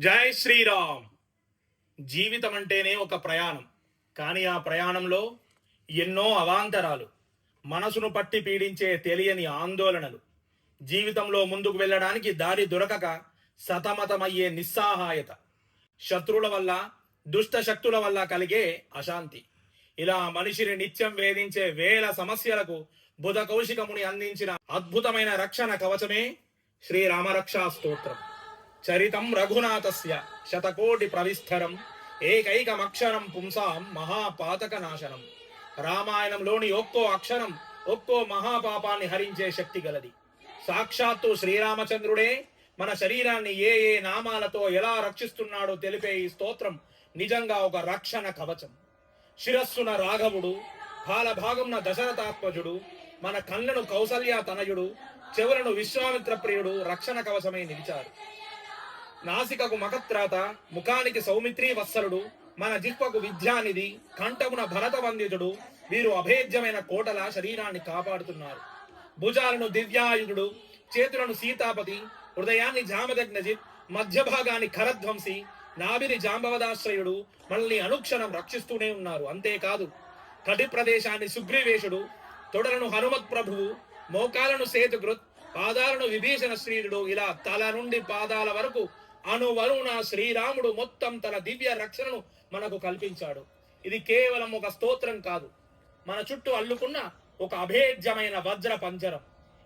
జై శ్రీరామ్. జీవితం అంటేనే ఒక ప్రయాణం. కానీ ఆ ప్రయాణంలో ఎన్నో అవాంతరాలు, మనసును పట్టి పీడించే తెలియని ఆందోళనలు, జీవితంలో ముందుకు వెళ్ళడానికి దారి దొరకక సతమతమయ్యే నిస్సహాయత, శత్రువుల వల్ల, దుష్ట శక్తుల వల్ల కలిగే అశాంతి. ఇలా మనిషిని నిత్యం వేధించే వేల సమస్యలకు బుధ కౌశికముని అందించిన అద్భుతమైన రక్షణ కవచమే శ్రీరామరక్షా స్తోత్రం. చరితం రఘునాథస్య శతకోటి ప్రవిస్తరం ఏకైకమక్షరం పుంసాం మహాపాతక నాశనం. రామాయణంలోని ఒక్కో అక్షరం ఒక్కో మహాపాపాన్ని హరించే శక్తి గలది. సాక్షాత్తు శ్రీరామచంద్రుడే మన శరీరాన్ని ఏ ఏ నామాలతో ఎలా రక్షిస్తున్నాడో తెలిపే ఈ స్తోత్రం నిజంగా ఒక రక్షణ కవచం. శిరస్సున రాఘవుడు, కాలభాగంన దశరథాత్మజుడు, మన కళ్ళను కౌసల్య తనయుడు, చెవులను విశ్వామిత్ర ప్రియుడు రక్షణ కవచమై నిలిచారు. నాసికకు మకత్రాత, ముఖానికి సౌమిత్రి వత్సలుడు, మన జిహ్వకు విద్యానిధి, కంఠమున భరత వంద్యుడు, వీరు అభేద్యమైన కోటల శరీరాన్ని కాపాడుతున్నారు. భుజాలను దివ్యాయుధుడు, చేతులను సీతాపతి, హృదయాన్ని జామదగ్నజిత్, మధ్య భాగాన్ని ఖరధ్వంసి, నాభిని జాంబవదాశ్రయుడు మనల్ని అనుక్షణం రక్షిస్తూనే ఉన్నారు. అంతేకాదు కటి ప్రదేశాన్ని సుగ్రీవేశుడు, తొడలను హనుమత్ ప్రభువు, మోకాలను సేతుకృత్, పాదాలను విభీషణ శ్రీయుడు, ఇలా తల నుండి పాదాల వరకు అనువరుణ శ్రీరాముడు మొత్తం తన దివ్య రక్షణను మనకు కల్పించాడు. ఇది కేవలం ఒక స్తోత్రం కాదు, మన చుట్టూ అల్లుకున్న ఒక అభేద్యమైన వజ్ర పంజరం.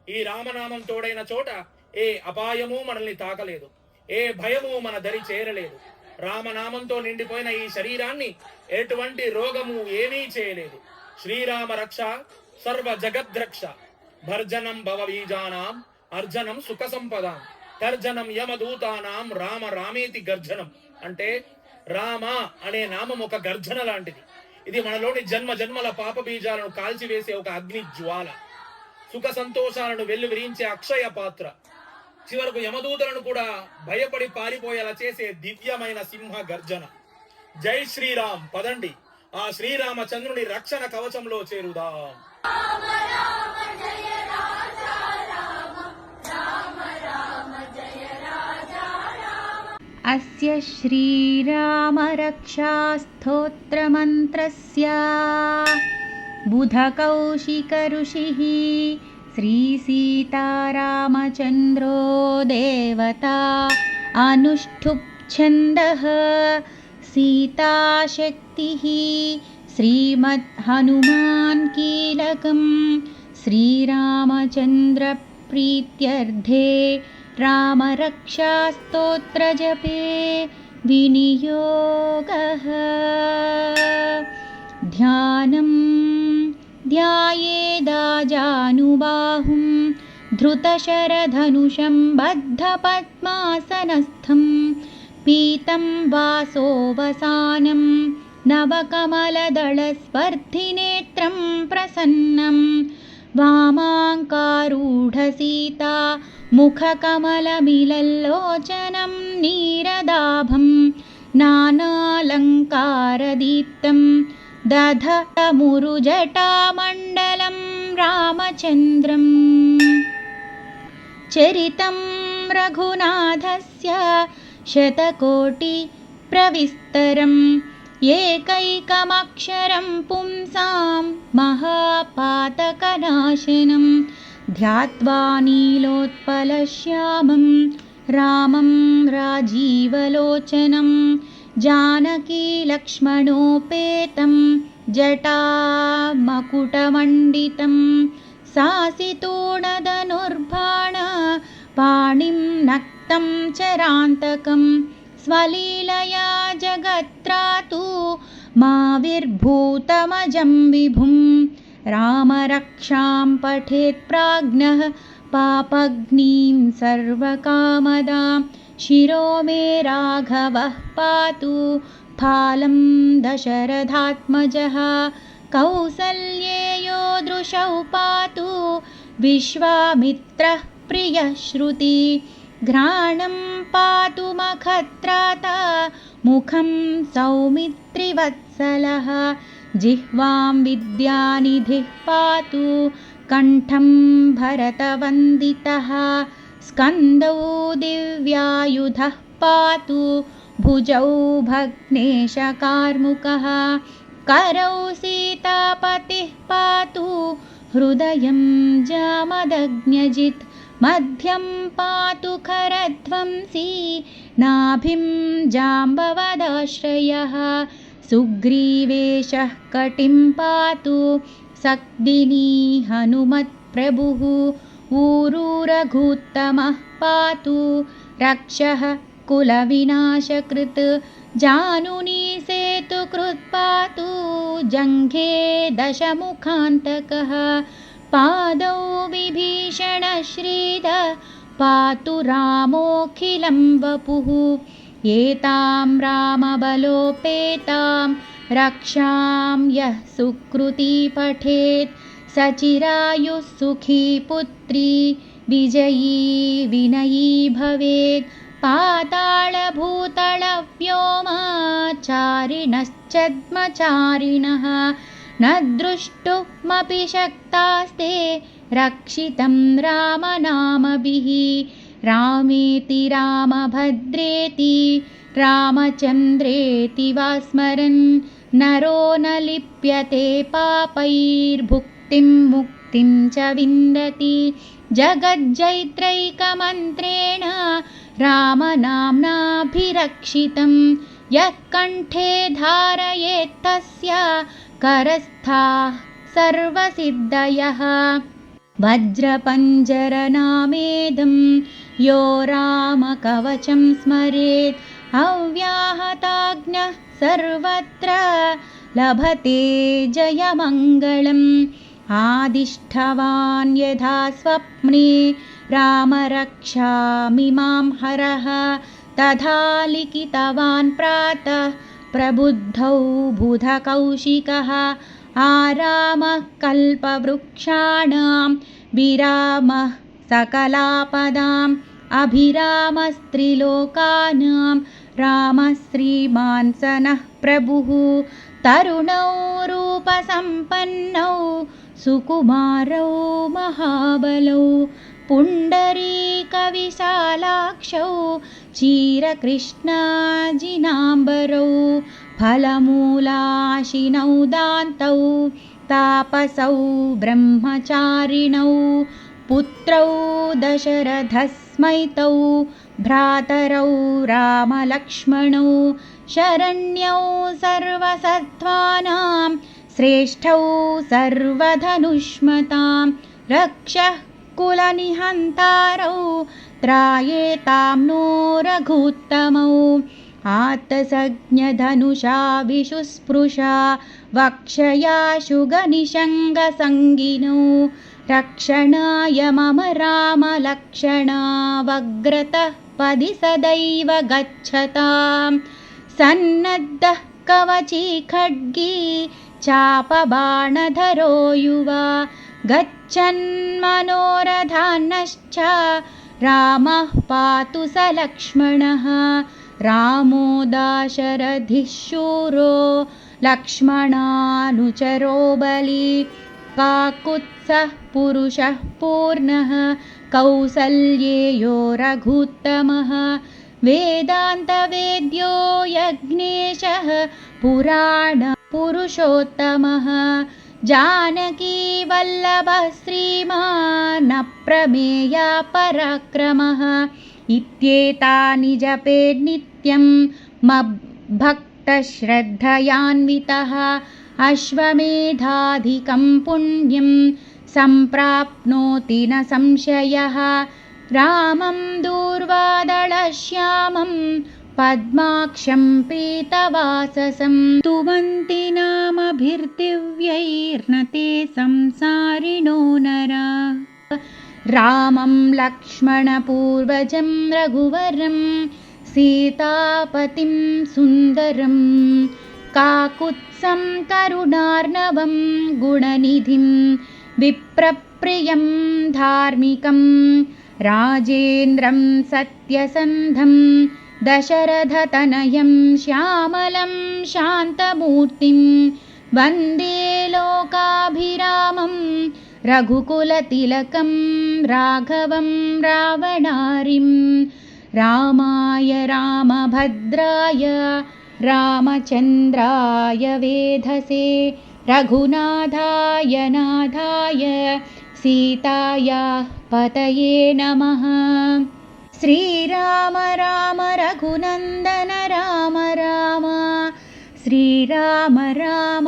ఈ రామనామం తోడైన చోట ఏ అపాయము మనల్ని తాకలేదు, ఏ భయము మన దరి చేరలేదు. రామనామంతో నిండిపోయిన ఈ శరీరాన్ని ఎటువంటి రోగము ఏమీ చేయలేదు. శ్రీరామ రక్ష సర్వ జగద్రక్ష. భర్జనం భవబీజానాం అర్జనం సుఖ సంపదాం తర్జనం యమదూతానాం రామ రామేతి గర్జనం. అంటే రామ అనే నామం ఒక గర్జన లాంటిది. ఇది మనలోని జన్మ జన్మల పాప బీజాలను కాల్చివేసే ఒక అగ్ని జ్వాల, సుఖ సంతోషాలను వెల్లువిరించే అక్షయ పాత్ర, చివరకు యమదూతలను కూడా భయపడి పారిపోయేలా చేసే దివ్యమైన సింహ గర్జన. జై శ్రీరామ్. పదండి ఆ శ్రీరామచంద్రుని రక్షణ కవచంలో చేరుదాం. అస్య శ్రీరామరక్షాస్తోత్రమంత్రస్య బుధకౌశికఋషిః శ్రీసీతారామచంద్రో దేవతా అనుష్ఠుప్ ఛందః సీతాశక్తిః శ్రీమద్ హనుమాన్ కీలకం శ్రీరామచంద్ర ప్రీత్యర్థే రామరక్షాస్తోత్రజపే వినియోగః. ధ్యానం ధ్యాయేదాజానుబాహుం ధృతశరధనుషం బద్ధపద్మాసనస్థం పీతం వాసోవసానం నవకమలదళస్పర్ధినేత్రం ప్రసన్నం వామాంకారూఢసీతా ముఖకమలమిలల్లోచనం నీరదాభం నానాలంకారదీప్తం దధమురుజటామండలం రామచంద్రం. చరితం రఘునాథస్య శతకోటి ప్రవిస్తరం ఏకైకమక్షరం పుంసాం మహాపాతకనాశనం. ధ్యాత్వా నీలోత్పలశ్యామం రామం రాజీవలోచనం జానకీ లక్ష్మణోపేతం జటామకుటమండితం సాసితోణధనుర్బాణ పాణిం నక్తం చరాంతకం స్వలీలయా జగత్రాతు మావిర్భూతమజం విభుం. రామరక్షాం పఠేత్ ప్రాజ్ఞః పాపగ్నిం సర్వకామదాం శిరో మే రాఘవః పాతు ఫాలం దశరథాత్మజః కౌసల్యేయో దృశౌ పాతు విశ్వామిత్రః ప్రియః శ్రుతి ఘ్రాణం పాతు మఖత్రాత ముఖం సౌమిత్రివత్సలః జిహ్వాం విద్యానిధిః పాతు కంఠం భరతవందితః స్కందౌ దివ్యాయుధః पातु भुजौ भग्नेशकार्मुकः करौ सीतापतिः पातु हृदयं जामदग्न्यजित् मध्यं पातु खरध्वंसी नाभिं जाम्बवदाश्रयः सुग्रीवेशः कटिं पातु सक्दिनी हनुमत्प्रभुः ऊरूरघुत्तमः पातु रक्षः कुलविनाशकृत् जानुनी सेतुकृत् पातु जङ्घे दशमुखान्तकः पादौ विभीषणश्रीद पातु रामोऽखिलं वपुः एतां रामबलोपेतां रक्षां यः सुकृती पठेत् सचिरायुः सुखी पुत्री विजयी विनयी भवेत् पातालभूतलव्योमचारिणश्चद्मचारिणः न द्रष्टुमपि शक्तास्ते रक्षितं रामनामभिः रामेति रामभद्रेति रामचन्द्रेति वा स्मरन् नरो न लिप्यते पापैर्भुक्तिं मुक्तिं च विन्दति जगज्जैत्रैकमन्त्रेण रामनाम्नाभिरक्षितं यः कण्ठे धारयेत्तस्य करस्थाः सर्वसिद्धयः वज्रपञ्जरनामेदं यो रामकवचं स्मरेत् अव्याहताज्ञः सर्वत्र लभते जयमङ्गलम् आदिष्टवान् यथा स्वप्ने रामरक्षामिमां हरः तथा लिखितवान् प्रातः प्रबुद्धौ बुधकौशिकः आरामः कल्पवृक्षाणां विरामः सकलापदाम् अभिरामस्त्रिलोकानां रामः श्रीमान् सनः प्रभुः तरुणौ रूपसम्पन्नौ सुकुमारौ महाबलौ पुण्डरीकविशालाक्षौ क्षीरकृष्णाजिनाम्बरौ फलमूलाशिनौ दान्तौ तापसौ ब्रह्मचारिणौ पुत्रौ दशरथस्मैतौ भ्रातरौ रामलक्ष्मणौ शरण्यौ सर्वसत्त्वानां श्रेष्ठौ सर्वधनुष्मतां रक्षः कुलनिहन्तारौ त्रायेतां नो रघुत्तमौ आत्तसज्ञधनुषा विशुस्पृशा वक्षयाशुगनिषङ्गसङ्गिनौ रक्षणाय मम रामलक्षणावग्रतः पदि सदैव गच्छताम् सन्नद्धः कवची खड्गी चापबाणधरो युवा गच्छन्मनोरथान्नश्च रामः पातु स लक्ष्मणः रामो दाशरथिः शूरो लक्ष्मणानुचरो बली काकुत्सः पुरुषः पूर्णः कौसल्येयो रघुत्तमः वेदान्तवेद्यो यज्ञेशः पुराणपुरुषोत्तमः जानकीवल्लभः श्रीमान् अप्रमेया पराक्रमः इत्येतानि जपेत् नित्यं मद्भक्तश्रद्धयान्वितः अश्वमेधाधिकं पुण्यं सम्प्राप्नोति न संशयः रामं दूर्वादळश्यामं पद्माक्षं पीतवाससं स्तुवन्ति नामभिर्दिव्यैर्न ते संसारिणो नरा रामं लक्ष्मणपूर्वजं रघुवरं सीतापतिं सुन्दरं काकुत्सं करुणार्णवं गुणनिधिं विप्रप्रियं धार्मिकं राजेन्द्रं सत्यसन्धं दशरथतनयं श्यामलं शान्तमूर्तिं वन्दे लोकाभिरामं रघुकुलतिलकं राघवं रावणारिं रामाय रामभद्राय रामचन्द्राय वेधसे रघुनाथाय नाथाय सीतायाः पतये नमः। श्रीराम राम रघुनन्दन राम राम श्रीराम राम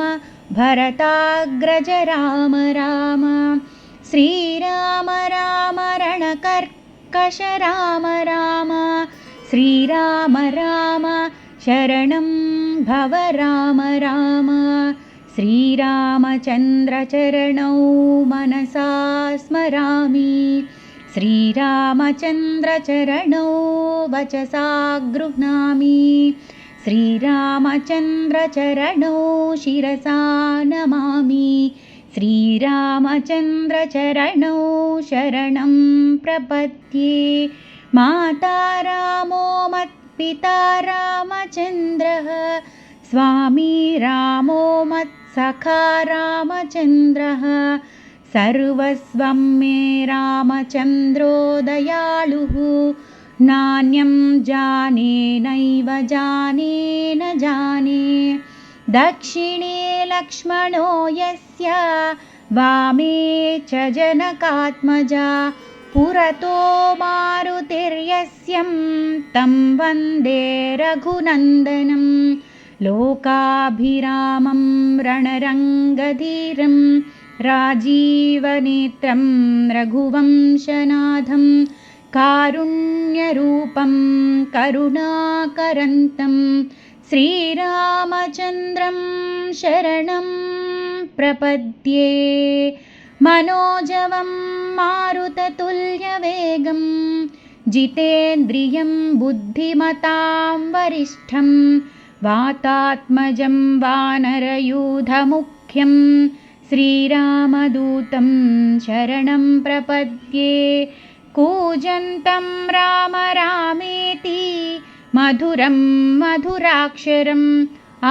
भरताग्रज राम राम श्रीराम राम रणकर्कश राम राम श्रीराम राम शरणं भव राम राम श्रीरामचन्द्रचरणौ मनसा स्मरामि श्रीरामचन्द्रचरणौ वचसा गृह्णामि श्रीरामचन्द्रचरणौ शिरसा नमामि श्रीरामचन्द्रचरणौ शरणं प्रपद्ये माता रामो मत्पिता रामचन्द्रः स्वामी रामो मत्सखा रामचन्द्रः सर्वस्वं मे रामचन्द्रो दयालुः नान्यं जाने नैव जाने न जाने दक्षिणे लक्ष्मणो यस्य वामे च जनकात्मजा पुरतो मारुतिर्यस्यं तं वन्दे रघुनन्दनं लोकाभिरामं रणरङ्गधीरं राजीवनेत्रं रघुवंशनाथं कारुण्यरूपं करुणाकरन्तं श्रीरामचन्द्रं शरणं प्रपद्ये मनोजवं मारुततुल्यवेगं जितेन्द्रियं बुद्धिमतां वरिष्ठं वातात्मजं वानरयूथमुख्यं श्रीरामदूतं शरणं प्रपद्ये कूजन्तं राम रामेति मधुरं मधुराक्षरम्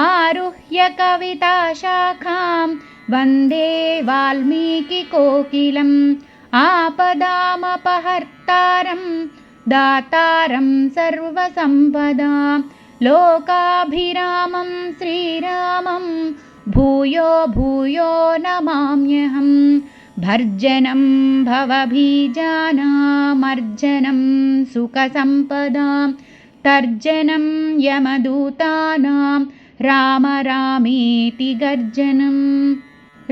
आरुह्य कविताशाखां वन्दे वाल्मीकिकोकिलम् आपदामपहर्तारं दातारं सर्वसम्पदां लोकाभिरामं श्रीरामं भूयो भूयो नमाम्यहं भर्जनं भवबीजानामर्जनं सुखसम्पदां तर्जनं यमदूतानां राम रामेति गर्जनं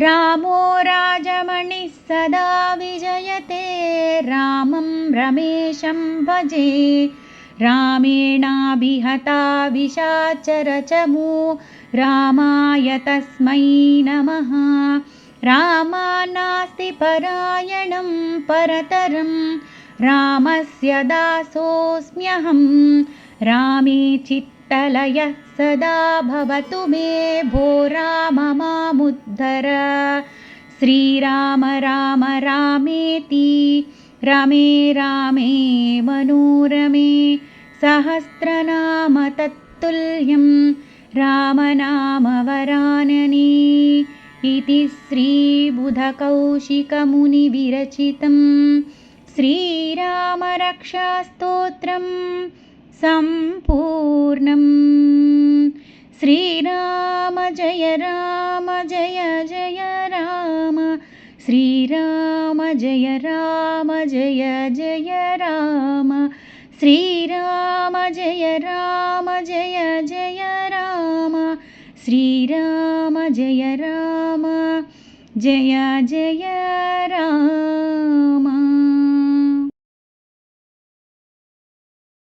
रामो राजमणिः सदा विजयते रामं रमेशं भजे रामेणाभिहता विशाचरचमू रामाय तस्मै नमः रामान्नास्ति परायणं परतरं रामस्य दासोऽस्म्यहं रामे चित्तलयः सदा भवतु मे भो राम मामुद्धर श्रीराम राम रामेति रमे रामे मनोरमे सहस्रनाम तत्तुल्यं रामनाम वरानने इति श्रीबुधकौशिकमुनिविरचितं श्रीरामरक्षास्तोत्रं सम्पूर्णम्। श्रीराम जय जय राम श्रीराम जय जय राम श्रीराम जय जय राम श्रीराम जय जय राम